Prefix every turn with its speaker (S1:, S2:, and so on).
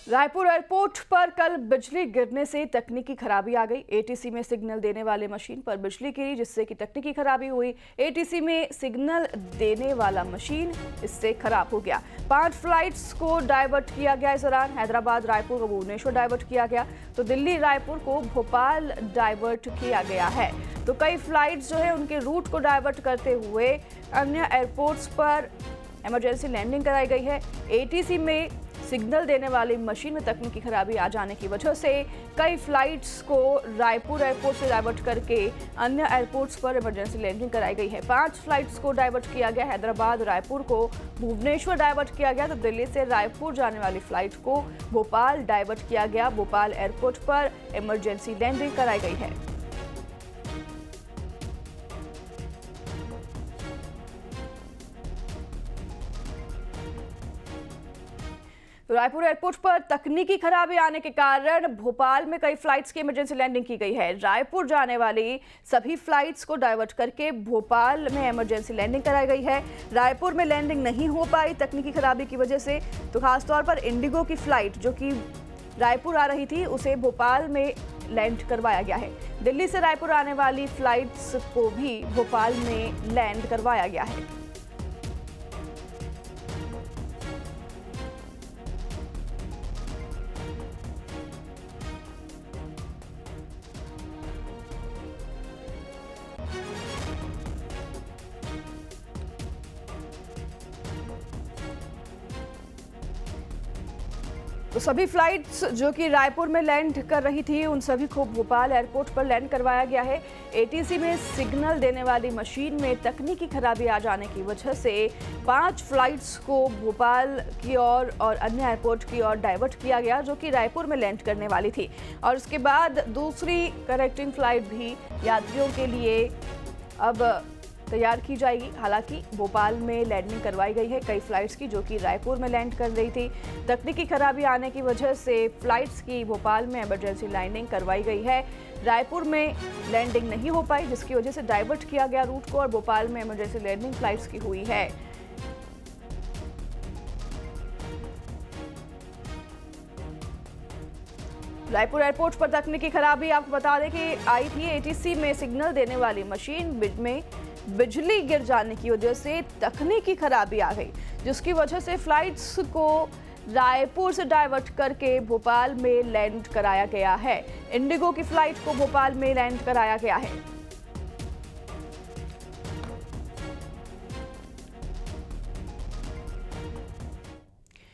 S1: Raipur airport पर कल बिजली गिरने से तकनीकी खराबी आ गई। एटीसी में सिग्नल देने वाले मशीन पर बिजली गिरी, जिससे कि तकनीकी खराबी हुई। एटीसी में सिग्नल देने वाला मशीन इससे खराब हो गया। 5 फ्लाइट्स को डाइवर्ट किया गया। इस दौरान हैदराबाद, रायपुर को भुवनेश्वर डाइवर्ट किया गया, तो दिल्ली, रायपुर को भोपाल डाइवर्ट किया गया है। तो कई फ्लाइट्स जो है उनके रूट को डाइवर्ट करते हुए अन्य एयरपोर्ट्स पर इमरजेंसी लैंडिंग कराई गई है। एटीसी में सिग्नल देने वाली मशीन में तकनीकी खराबी आ जाने की वजह से कई फ्लाइट्स को रायपुर एयरपोर्ट से डाइवर्ट करके अन्य एयरपोर्ट्स पर इमरजेंसी लैंडिंग कराई गई है। 5 फ्लाइट्स को डाइवर्ट किया गया। हैदराबाद, रायपुर को भुवनेश्वर डाइवर्ट किया गया, तो दिल्ली से रायपुर जाने वाली फ्लाइट को भोपाल डाइवर्ट किया गया। भोपाल एयरपोर्ट पर इमरजेंसी लैंडिंग कराई गई है। रायपुर एयरपोर्ट पर तकनीकी खराबी आने के कारण भोपाल में कई फ्लाइट्स की इमरजेंसी लैंडिंग की गई है। रायपुर जाने वाली सभी फ्लाइट्स को डाइवर्ट करके भोपाल में इमरजेंसी लैंडिंग कराई गई है। रायपुर में लैंडिंग नहीं हो पाई तकनीकी खराबी की वजह से, तो खासतौर पर इंडिगो की फ्लाइट जो कि रायपुर आ रही थी उसे भोपाल में लैंड करवाया गया है। दिल्ली से रायपुर आने वाली फ्लाइट्स को भी भोपाल में लैंड करवाया गया है। तो सभी फ्लाइट्स जो कि रायपुर में लैंड कर रही थी उन सभी को भोपाल एयरपोर्ट पर लैंड करवाया गया है। एटीसी में सिग्नल देने वाली मशीन में तकनीकी खराबी आ जाने की वजह से 5 फ्लाइट्स को भोपाल की ओर और अन्य एयरपोर्ट की ओर डाइवर्ट किया गया, जो कि रायपुर में लैंड करने वाली थी। और उसके बाद दूसरी कनेक्टिंग फ्लाइट भी यात्रियों के लिए अब तैयार की जाएगी। हालांकि भोपाल में लैंडिंग करवाई गई है कई फ्लाइट्स की जो कि रायपुर में लैंड कर रही थी। तकनीकी खराबी आने की वजह से फ्लाइट्स की भोपाल में इमरजेंसी लैंडिंग करवाई गई है। रायपुर में लैंडिंग नहीं हो पाई, जिसकी वजह से डाइवर्ट किया गया रूट को और भोपाल में इमरजेंसी लैंडिंग फ्लाइट्स की हुई है। रायपुर एयरपोर्ट पर तकनीकी खराबी आपको बता दें कि आई थी। एटीसी में सिग्नल देने वाली मशीन में बिजली गिर जाने की वजह से तकनीकी खराबी आ गई, जिसकी वजह से फ्लाइट्स को रायपुर से डाइवर्ट करके भोपाल में लैंड कराया गया है। इंडिगो की फ्लाइट को भोपाल में लैंड कराया गया है।